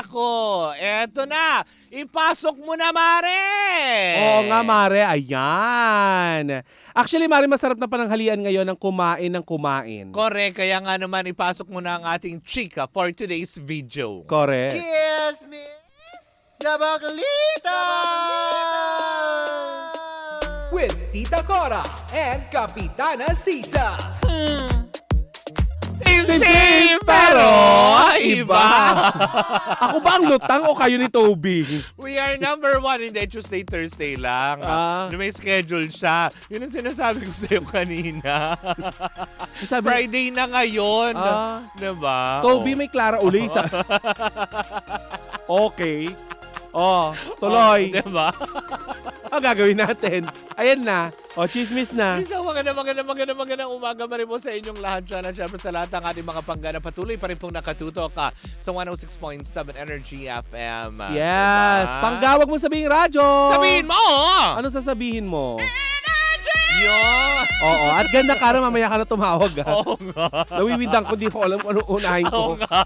nako, eto na. Ipasok mo na, Mare! Oo nga, Mare. Ayan. Actually, Mare, masarap na pananghalian ngayon ng kumain. Correct, kaya nga naman ipasok mo na ang ating chika for today's video. Correct. Cheers, Miss Gabagalita! With Tita Cora and Kapitana Sisa. Same, pero iba. Ako ba ang lutang o kayo ni Toby? We are number 1, hindi Tuesday, Thursday lang. May schedule siya. Yun ang sinasabi ko sa'yo kanina. Friday na ngayon. Diba? Toby, may Clara Ulisa. Okay. Oh, tuloy. Diba? Ang gagawin natin. Ayan na. O, chismis na. Isang magandang umaga pa rin po sa inyong lahat dyan. At syempre sa lahat ng ating mga panggana, patuloy pa rin pong nakatutok sa 106.7 Energy FM. Yes. Diba? Panggawag mo sabihin radyo. Sabihin mo! Ano sasabihin mo? Yun! Oo. At ganda ka na, mamaya ka na tumawag. Oo nga. Nawiwindang ko, di ko alam kung ano unahin Oo ko. nga.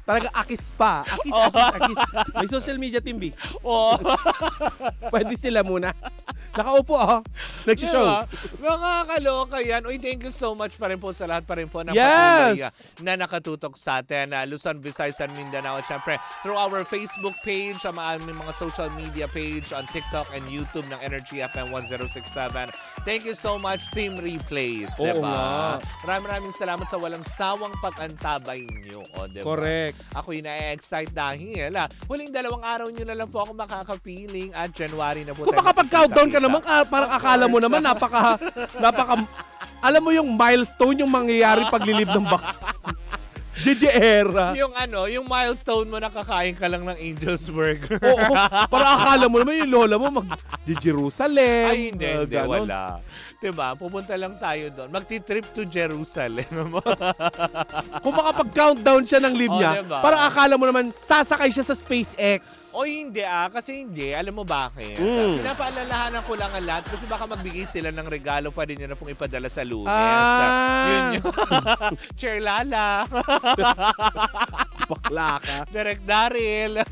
Talaga akis pa. Akis. May social media team, B. Oo. Pwede sila muna. Nakaupo, Nagsishow. Diba? Nakakaloka yan. Uy, thank you so much pa rin po sa lahat pa rin po ng Yes! patuloy na nakatutok sa atin. Luzon, Visayas, and Mindanao. At syempre, through our Facebook page, ang aming mga social media page on TikTok and YouTube ng Energy FM 1067. Thank you so much, Team Replays. Oo Diba? nga. Maraming salamat sa walang sawang pag-antabay nyo. Diba? Correct. Ako'y na-excite dahil huling 2 araw nyo na lang po ako makakapiling at January na po Kung makapag-countdown ka naman, parang akala mo naman napaka, alam mo yung milestone yung mangyayari paglilib ng JJ era. Yung milestone mo, nakakain ka lang ng Angel's Burger. Oo, parang akala mo naman yung lola mo Jerusalem. Ay, hindi, wala. Diba? Pupunta lang tayo doon. Magti-trip to Jerusalem. Kung makapag-countdown siya ng live niya, diba? parang akala mo naman sasakay siya sa SpaceX. O hindi kasi hindi. Alam mo bakit? Pinapaalalahanan ko lang ang lahat kasi baka magbigay sila ng regalo pa din yun na pong ipadala sa Lunes. Yun. Chair Lala. Bakla ka. Direk Daryl.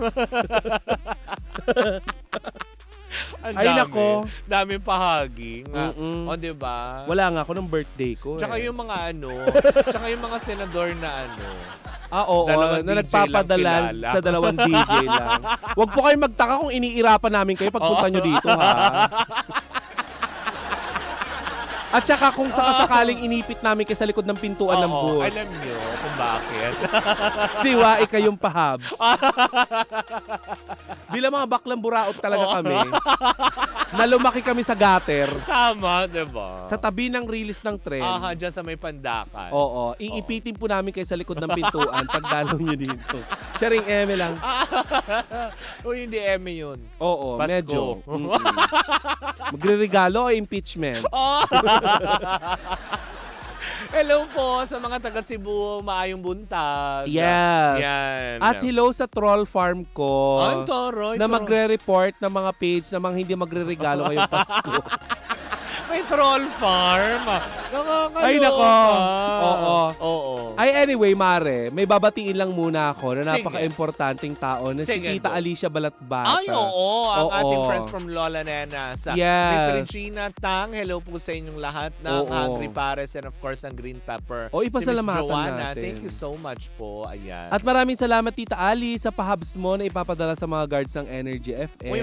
Ang Ay, dami. nako. Daming pahaging. O, diba? Wala nga ako ng birthday ko. Tsaka yung mga tsaka yung mga senador na Oo, dalawang na DJ nagpapadala lang kilala. sa 2 DJ lang. Huwag po kayo magtaka kung iniirapan namin kayo pagpunta nyo dito, ha? At saka kung sakasakaling inipit namin kayo sa likod ng pintuan ng booth. Alam nyo kung bakit. Siwa, kayong pahabs. Bilang mga baklang buraot talaga kami, na lumaki kami sa gutter, Tama, diba? sa tabi ng release ng tren. Dyan sa may pandakan. Oo, iipitin po namin kayo sa likod ng pintuan pag dalaw nyo dito. Charing eme lang. Uy, hindi eme yun. Oo, Pasko. medyo. Magre-regalo o impeachment? Hello po sa mga taga Cebu, maayong buntag. Yes. Yan. At hello sa troll farm ko Ay, toroy. na magre-report ng mga page na mga hindi magre-regalo ngayong Pasko. May troll farm. Nakakaloka. Ay, nako. Oo. Ay, anyway, Mare, may babatiin lang muna ako na Sige. napaka-importanting tao na Sige, si Tita go. Alicia Balatbata. Ay, oo. Ang Oo. ating friends from Lola Nena. Sa Yes. Miss Regina Tang, hello po sa inyong lahat ng Oo. Hungry Pares and of course ang Green Pepper. O, ipasalamatan si Miss Joanna, natin. thank you so much po. Ayan. At maraming salamat, Tita Ali, sa pahabs mo na ipapadala sa mga guards ng Energy FM. Uy,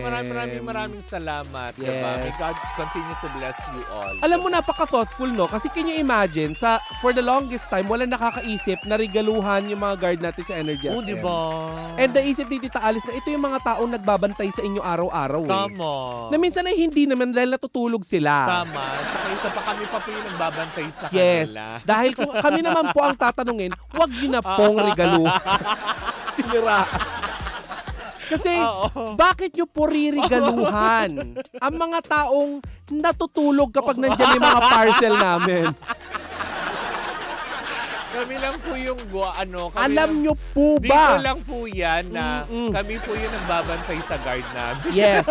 maraming salamat. Yes. Diba? May God continue to bless you all. Alam mo, napaka-thoughtful, no? Kasi can you imagine, for the longest time, wala nakakaisip na regaluhan yung mga guard natin sa Energy FM. Oo, diba? And naisip ni Tita Alice na ito yung mga taong nagbabantay sa inyo araw-araw. Tama. Na minsan ay hindi naman dahil natutulog sila. Tama. Tsaka isa pa kami pa po yung nagbabantay sa Yes. kanila. Dahil kung kami naman po ang tatanungin, wag niyo na pong regaluhan. Sinira. Kasi, bakit nyo po ririgaluhan ang mga taong natutulog kapag nandyan yung mga parcel namin? Kami lang po yung kami Alam lang, nyo po dito ba? lang po yan na kami po yung nagbabantay sa guard namin. Yes.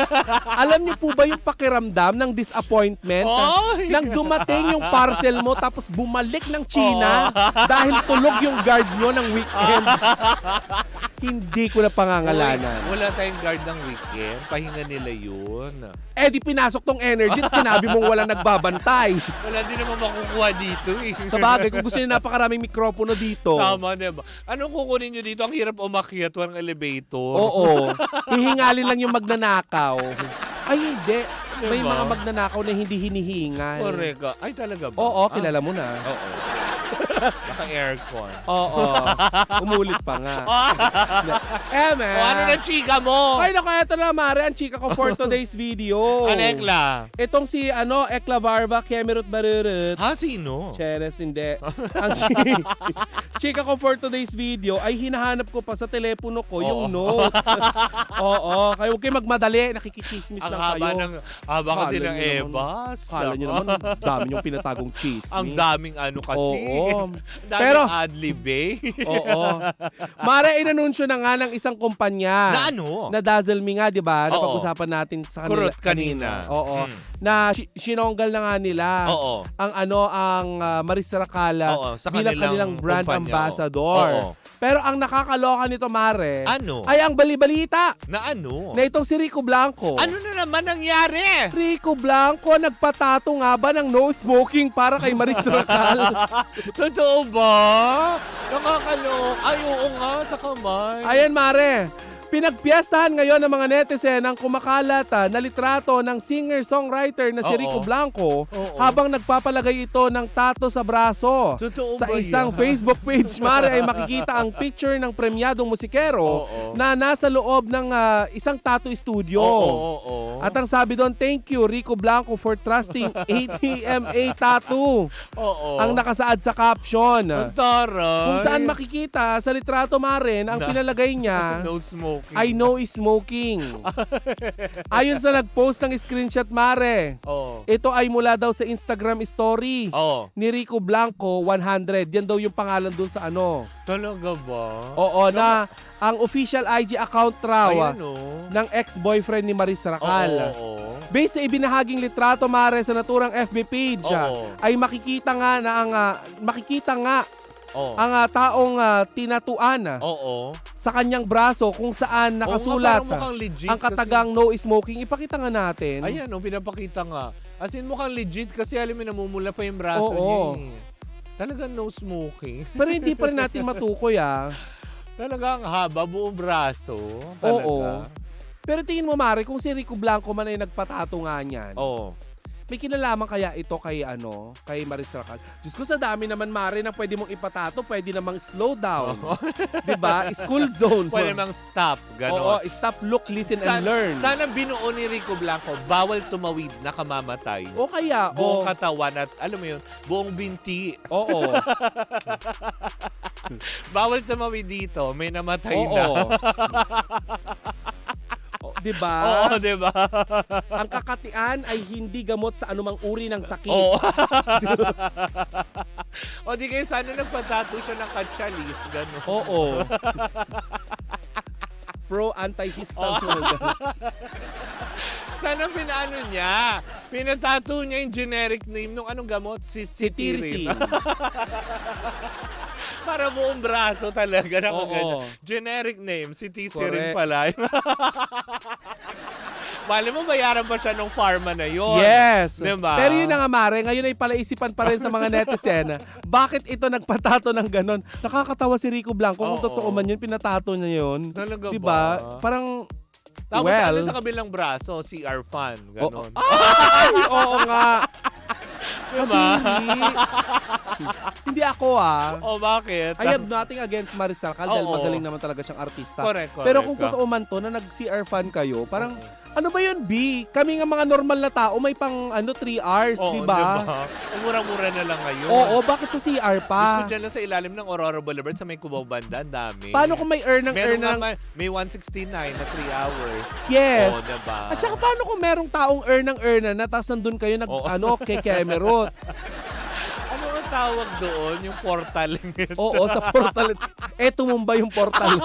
Alam nyo po ba yung pakiramdam ng disappointment? Oy! Nang dumating yung parcel mo tapos bumalik ng China dahil tulog yung guard nyo ng weekend. Hindi ko na pangangalanan. Wala tayong guard ng weekend. Pahinga nila yun. Eh di pinasok tong energy at sinabi mong wala nagbabantay. Wala din naman makukuha dito eh. Sa bagay, kung gusto niyo napakaraming mikropono dito. Tama, diba? Anong kukunin nyo dito? Ang hirap umakyat, walang elevator. Oo. Hihingalin lang yung magnanakaw. Ay, hindi. May Diba? mga magnanakaw na hindi hinihingal. Correct. Ay, talaga ba? Oo, kilala mo na. Oo. Naka-aircon. Oo. Umulit pa nga. Man. O, ano na chika mo? Ay, naku, eto na, Mare. Ang chika ko for today's video. Ano, Ekla? Itong si, Ekla Varva, Kemerut Barurut. Ha, sino? Cheres, hindi. Ang chika ko for today's video ay hinahanap ko pa sa telepono ko yung note. Oo. Kaya huwag kayo magmadali. Nakikichismis Ang lang haba kayo. haba kasi Kala ng nyo naman- Evas. Kala nyo naman, dami yung pinatagong chismis. Ang daming ano kasi. Oo. Daming Pero- adlib eh. Oo. Mare, inanunsyo na nga ng isang kumpanya. Na ano? Na Dazzle Me nga, di ba? Oo. Napag-usapan natin sa kanila. Kurot kanina. Oo. Mm. Na sinonggal na nga nila. Oo. ang Maris Rakala Oo, sa bilang kanilang brand kumpanya, ambassador. Oo. Pero ang nakakaloka nito, Mare, Ano? ay ang balibalita Na ano? na itong si Rico Blanco. Ano na naman nangyari? Rico Blanco, nagpatato nga ba ng no smoking para kay Maris Racal? Totoo ba? Nakakalok. Ay, oo nga, sa kamay. Ayan, Mare. Pinagpiestahan ngayon ng mga netizen ang kumakalat na litrato ng singer-songwriter na si Oo. Rico Blanco Oo. habang nagpapalagay ito ng tato sa braso. Totoo Sa ba isang yan? Facebook page, Mare, ay makikita ang picture ng premyadong musikero Oo. na nasa loob ng isang tattoo studio. Oo. At ang sabi doon, thank you Rico Blanco for trusting ATMA Tattoo. Oo. Ang nakasaad sa caption. Ang taray. Kung saan makikita sa litrato, Mare, na ang Na- pinalagay niya No smoking. I know is smoking. Ayon sa nag-post ng screenshot, Mare, Oo. ito ay mula daw sa Instagram story Oo. ni Rico Blanco 100. Yan daw yung pangalan dun sa ano. Talaga ba? Oo, na ang official IG account raw Ayan o. ng ex-boyfriend ni Maris Racal. Oo. Based sa ibinahaging litrato, Mare, sa naturang FB page, Oo. ay makikita nga na Oo. ang taong tinatuan Oo. sa kanyang braso kung saan nakasulat Oo nga, parang mukhang legit ang katagang no smoking. Ipakita nga natin. Ayan o, pinapakita nga. As in, mukhang legit kasi alam mo, namumula pa yung braso Oo. niya eh. Talagang no smoking. Pero hindi pa rin natin matukoy Talagang haba, buong braso. Talaga. Oo. Pero tingin mo, Mare, kung si Rico Blanco man ay nagpatato nga niyan, Oo. may kinalaman kaya ito kay Maris Racal? Diyos ko, sa dami naman, Mare, na pwede mong ipatato, pwede namang slow down. Diba? School zone. Pwede mang stop. Oo, Ganon. stop, look, listen, and learn. Sana binuo ni Rico Blanco, bawal tumawid, nakamamatay. O kaya, Buong katawan at alam mo yun, buong binti. oo. Bawal tumawid dito, may namatay Oo. na. Diba? Oo, di ba? Ang kakatian ay hindi gamot sa anumang uri ng sakit. Oo. O di kayo sana nagpatato siya ng katsalis, gano'n. Oo. Pro anti-histamine. Sana pinaano niya. Pinatato niya yung generic name nung anong gamot? Cetirizine. Para buong braso talaga. Oo. Generic name, Cetirizine Correct. pala. Mali mo, bayaran pa siya ng pharma na yon. Yes. Diba? Pero yun na nga, Mare, ngayon ay palaisipan pa rin sa mga netizen. Bakit ito nagpatato ng ganon? Nakakatawa si Rico Blanco. Kung Oo. totoo man yun, pinatato niya yun. Talaga Diba? ba? Parang, Tapos well, ano sa kabilang braso? CR fan. Ganon. ay, oo nga. Diba? Hindi ako O bakit? I have nothing against Maris Racal dahil Oo. magaling naman talaga siyang artista. Correct. Pero kung totoo man to na nag-CR fan kayo, parang ano ba yun, B? Kami nga mga normal na tao, may pang 3 hours, Oo, di ba? diba? Mura-mura na lang ngayon. Oo, bakit sa CR Gusto pa? dyan lang sa ilalim ng Aurora Boulevard sa may Cubao Banda, ang dami. Paano kung may earn ng Meron earn ng... may 169 na 3 hours. Yes. Oo, diba? At saka paano kung merong taong earn ng earn na tapos nandun kayo Oo. kekemerot? Ano ang tawag doon? Yung portal. Oo, sa portal. Tumumba yung portal.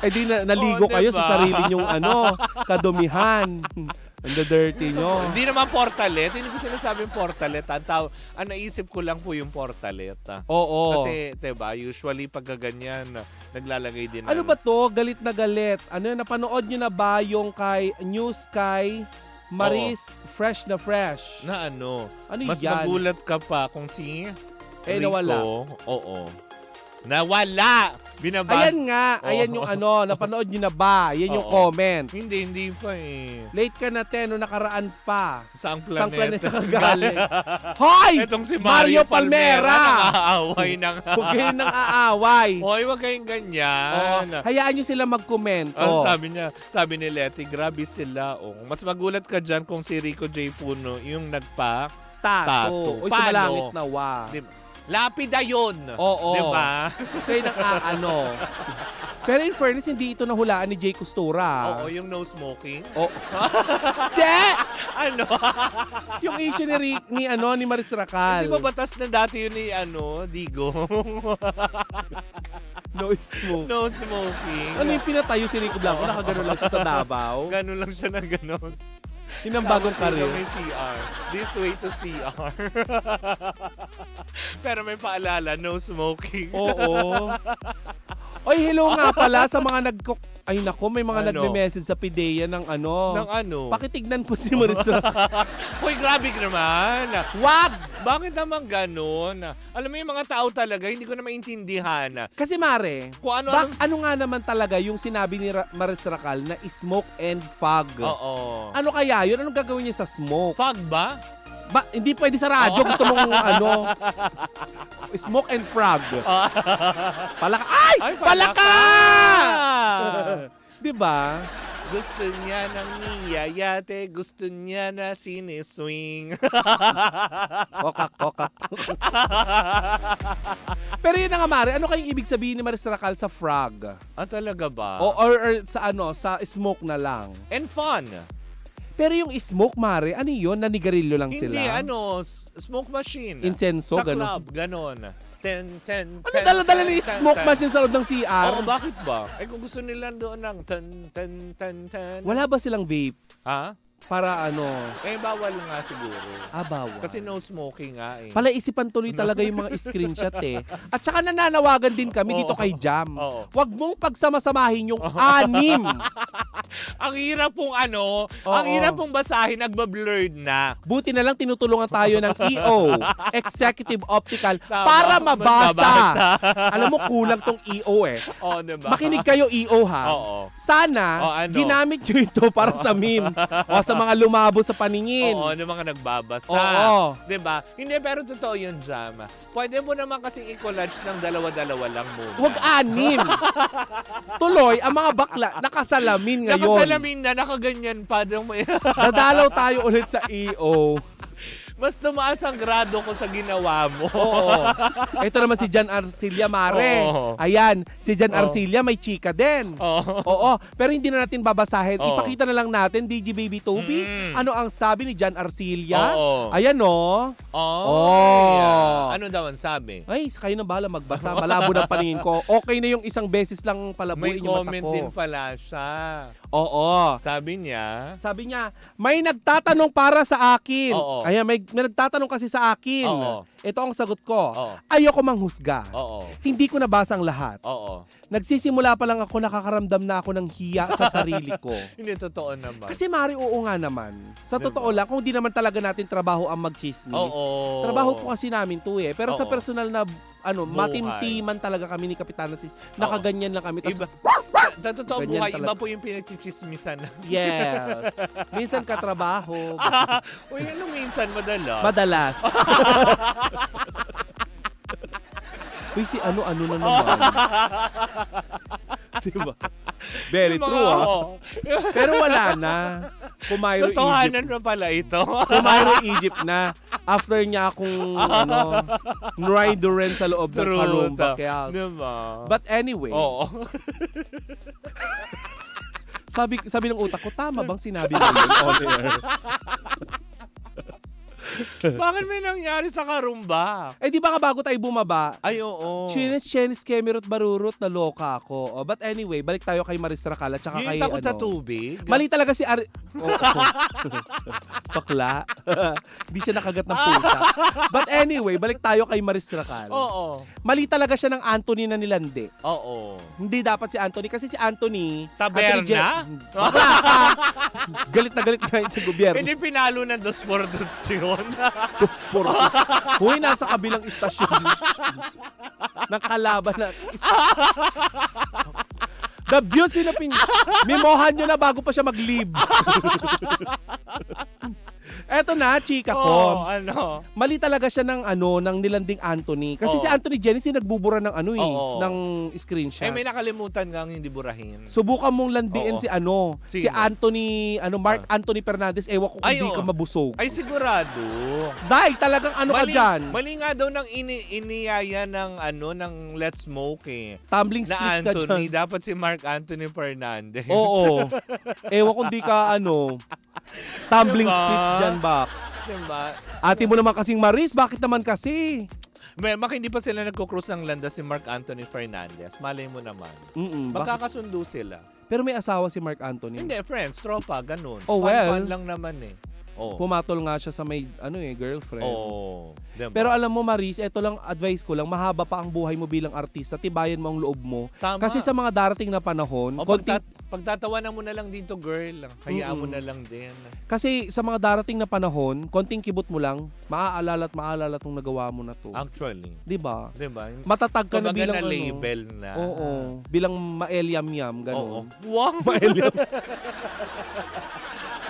Di naligo Oo, kayo diba? sa sarili nyong kadumihan. Ang dirty nyo. Hindi naman portalet. Hindi ko sinasabing portalet. Ang naisip ko lang po yung portalet. Oo. Kasi, diba, usually pag ganyan, naglalagay din Ano ba to? Galit na galit. Ano yun? Napanood nyo na ba yung kay New Sky Maris Fresh na Fresh? na ano? Ano Mas yan? magulat ka pa kung si Rico. Nawala. Oo. Nawala! Binabas. Ayan nga. Ayan yung ano. Napanood nyo na ba? Yan yung Oo. comment. Hindi pa eh. Late ka na, Teno. Nakaraan pa. Saang Saan planeta? planeta ka galing? Hoy! Itong si Mario Mario Palmera. Nang-aaway ng... Huwag kayong nang aaway. Hoy, wag kayong Oo. ganyan. Hayaan nyo sila magkomento. Sabi ni Letty, grabe sila. Oh. Mas magulat ka dyan kung si Rico J. Puno yung Tato. Tato. Uy, Paano? sumalangit na wa. Di- Lapida yun. Oo. Diba? Kayo nang aano. Pero in fairness, hindi ito nahulaan ni Jay Costura. Oo, yung no smoking. Oh. Che! Ano? Yung issue ni Maris Racal. Hindi ba batas na dati yun ni Digo? No smoke. No smoking. Ano yung pinatayo si Rico Blanco? Nakagano lang siya sa Davao. Ganun lang siya na ganun. Yun ang bagong Tapos karir. may CR. This way to CR. Pero may paalala, no smoking. Oo. Oy, hello nga pala sa mga Ay nako, may mga Ano? nagme-message sa Pidea ng ano. Ng ano? Pakitignan po si Maris Racal. Hoy, grabe ka naman. Wag! Bakit naman ganun? Alam mo yung mga tao talaga, hindi ko na maintindihan. Kasi Mare, Kung ano, ano nga naman talaga yung sinabi ni Maris Racal na smoke and fog? Oo. Ano kaya yun? Anong gagawin niya sa smoke? Fog ba? Hindi pwede sa radyo. Gusto mong smoke and frog. Palaka. Ay! Palaka! Diba? Gusto niya ng niyayate, gusto niya na siniswing. Kokak. Pero yun na nga, Mare, ano kayong ibig sabihin ni Maris Racal sa frog? Talaga ba? Or sa smoke na lang? And fun. Pero yung smoke, Mare, ano yun? Nanigarilyo lang Hindi, sila? smoke machine. Insenso, Sa ganun. club, ganon. Ano dala-dala ni smoke machine sa loob ng CR? Oo, bakit ba? Kung gusto nila doon ng ten. Wala ba silang vape? Ha? Para ano? Bawal nga siguro. Bawal. Kasi no smoking nga eh. Pala isipan tuloy talaga yung mga screenshot eh. At saka nananawagan din kami dito kay Jam. Oo. Huwag mong pagsama-samahin yung anim. Ang hirap pong Oo. ang hirap pong basahin, nagbablurred na. Buti na lang tinutulungan tayo ng EO, Executive Optical, Tama. para mabasa. Mabasa. Alam mo, kulang tong EO eh. Oo, diba? Makinig kayo EO ha. Oo. Sana, Ano? ginamit nyo ito para sa meme. O sa mga lumabo sa paningin. Oo, ng mga nagbabasa. Oo. Diba? Hindi, pero totoo yun, Jam. Pwede mo naman kasing i-collage ng dalawa-dalawa lang muna. Huwag anim. Tuloy, ang mga bakla, nakasalamin ngayon. Nakasalamin na, nakaganyan pa. Dadalaw tayo ulit sa EO. Mas tumaas ang grado ko sa ginawa mo. Oo. Ito naman si Jan Arcilla, Mare. Oo. Ayan, si Jan Oo. Arcilla may chika din. Oo. Oo, pero hindi na natin babasahin. Oo. Ipakita na lang natin, DJ Baby Toby, ano ang sabi ni Jan Arcilla. Oo. Ayan o. Yeah. Ano daw ang sabi? Ay, kayo na bahala magbasa. Malabo ng paningin ko. Okay na yung isang beses lang May palabuin yung mata comment ko. din pala siya. Oo. Sabi niya, Sabi niya, may nagtatanong para sa akin. Oo. Ayan, may nagtatanong kasi sa akin. Oo. Ito ang sagot ko. Oo. Ayoko manghusga. oo, Hindi ko nabasa ang lahat. oo. Nagsisimula pa lang ako, nakakaramdam na ako ng hiya sa sarili ko. Hindi totoo naman. Kasi Mari, oo nga naman. Sa Diba? totoo lang, kung di naman talaga natin trabaho ang magchismis. Oo. Trabaho po kasi namin to eh. Pero sa Oo. personal na, Buhay. matimtiman talaga kami ni Kapitana Sis. Nakaganyan lang kami. Tas, Iba, sa totoo Ganyan buhay, talaga. iba po yung pinagchichismisan. yes. Minsan katrabaho. Uy, ano minsan madalas? Madalas. Uy, si ano-ano na naman. diba? Very Yung mga, true ah. oo. Pero wala na. Kumairo Egypt. Totohanan na pala ito. Kumairo Egypt na. After niya akong nriderin sa loob ng Karumba. Kaya, Diba? but anyway, Oo. sabi ng utak ko, tama bang sinabi mo yun on air? Bakit may nangyari sa Karumba? Eh, di ba ka bago tayo bumaba? Ay, oo. Chenis, Kemirut, Barurut, naloka ako. Oh, but anyway, balik tayo kay Maris Racal at saka Yung kay takot sa tubig? Mali talaga si Ari... Oh, bakla. Di siya nakagat ng pusa. But anyway, balik tayo kay Maris Racal. Oo. Mali talaga siya ng Anthony na nilandi. Oo. Hindi dapat si Anthony kasi si Anthony... Taberna? Anthony Bakla ka! Galit na galit ngayon sa gobyerno. Hindi pinalo ng 2-2 yun. Uy, nasa kabilang istasyon ng kalaban na The views mimohan nyo na bago pa siya mag-leave. Eto na, chika ko. Ano? Mali talaga siya ng nilanding Anthony. Kasi si Anthony Jennings nagbubura ng ng screenshot. May nakalimutan nga ang hindi burahin. Subukan mong landiin si si Sino? Anthony, Mark Anthony Fernandez. Ewan ko kung hindi ka mabusog. Ay, sigurado. Dahil talagang ka dyan. Mali nga daw ng iniyaya ng Let's Smoke Tumbling na split ka Anthony. dyan. Dapat si Mark Anthony Fernandez. Oo. Ewan kung di ka tumbling Diba? split dyan, Box. Diba? Ate mo naman kasing Maris, bakit naman kasi? Hindi pa sila nagko-cruise ng landas si Mark Anthony Fernandez. Malay mo naman. Bakit? Magkakasundo sila. Pero may asawa si Mark Anthony. Hindi, friends, tropa, ganun. Oh, well. Fun lang naman Pumatol nga siya sa may girlfriend. Diba? Pero alam mo Maris, eto lang advice ko lang, mahaba pa ang buhay mo bilang artista, tibayan mo ang loob mo. Tama. Kasi sa mga darating na panahon, pagtatawanan mo na lang dito, girl. Hayaan mo na lang din. kasi sa mga darating na panahon, konting kibot mo lang, maaalala tong nagawa mo na to. Actually. 'Di ba? Diba? Matatag ka na Kumbaga bilang na label na. Oo, bilang maelyam-yam Oo. ganun. Wow! Maelyam.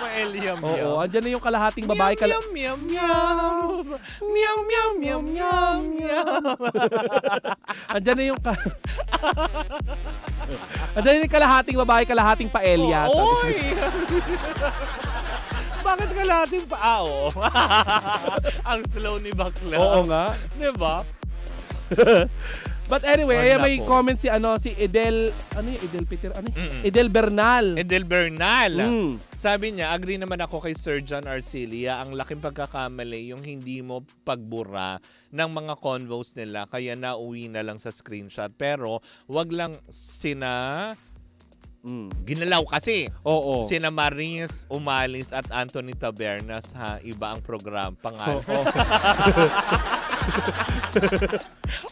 Maelyam Oo, andyan na yung kalahating babae Miam, miam, miam. Miam, miam, miam, miam, miam. andyan na yung andyan na yung kalahating babae, kalahating paelya. Oy! Bakit kalahating pa? Oo. Ang slow ni Bakla. Oo nga. Diba? But anyway, Wala ayan may po. comment si Edel, Edel Peter, Mm-mm. Edel Bernal. Edel Bernal. Mm. Sabi niya, agree naman ako kay Sir John Arcilia, ang laking pagkakamali yung hindi mo pagbura ng mga convos nila, kaya nauwi na lang sa screenshot. Pero, wag lang ginalaw kasi. Oo. Sina Maris Umalis at Anthony Tabernas, iba ang program. Pangalan.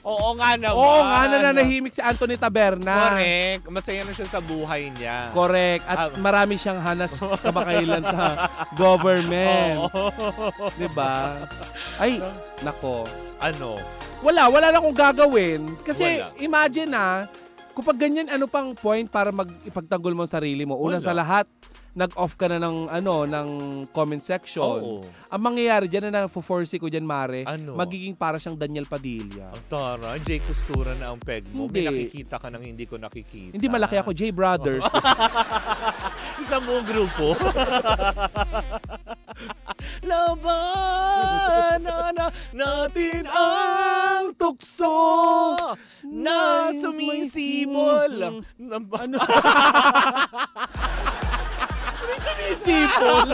Oo nga naman. Oo nga, nananahimik si Anthony Taberna. Correct. Masaya na siya sa buhay niya. Correct. At marami siyang hanas kamakailan sa government. Diba? Ay, nako. Ano? Wala na akong gagawin. Kasi Wala. imagine kapag ganyan, ano pang point para ipagtanggol mo ang sarili mo? Una Wala. sa lahat, nag-off ka na ng comment section. Oo. Ang mangyayari dyan na na-force ko dyan, Mare, Ano? magiging para siyang Daniel Padilla. Ang tara, Jay Costura na ang peg mo. Hindi. May nakikita ka nang hindi ko nakikita. Hindi malaki ako, J Brothers. Isang buong grupo. Labanan natin ang tukso na sumisibol. Ano? Sumisipol.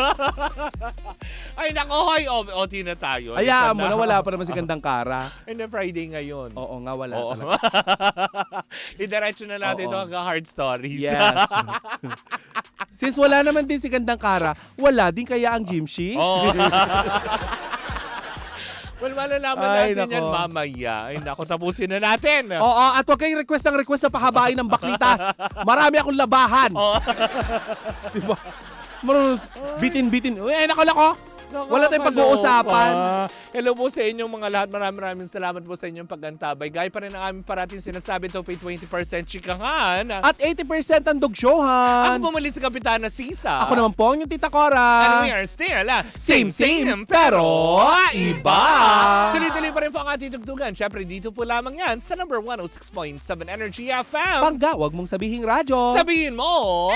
Ay, nako, hoy. OT na tayo. Hayaan mo na, wala pa naman si Gandang Kara. Ay, na Friday ngayon. Oo nga, wala Oo. talaga. Idiretso na natin Oo. ito hanggang hard stories. Yes. Since wala naman din si Gandang Kara, wala din kaya ang Jimshi? Oo. Well, malalaman Ay, natin yan nako. mamaya. Ay, nako, tapusin na natin. Oo, at huwag kayong request na pahabain ng baklitas. Marami akong labahan. Oo. Diba? Marunong bitin-bitin. Uy, nako. Wala tayong pag-uusapan. Hello po sa inyong mga lahat. Maraming salamat po sa inyong pag-antabay. Gaya pa rin ang aming parating sinasabi ito, 20% chikahan. At 80% ang dugsyohan. Ako bumalik sa Kapitana Sisa. Ako naman po, yung Tita Cora. And we are still Same, pero iba. Tuloy-tuloy pa rin po ang ating tugtugan. Siyempre, dito po lamang yan sa number 106.7 Energy FM. Pangga, wag mong sabihing radyo. Sabihin mo!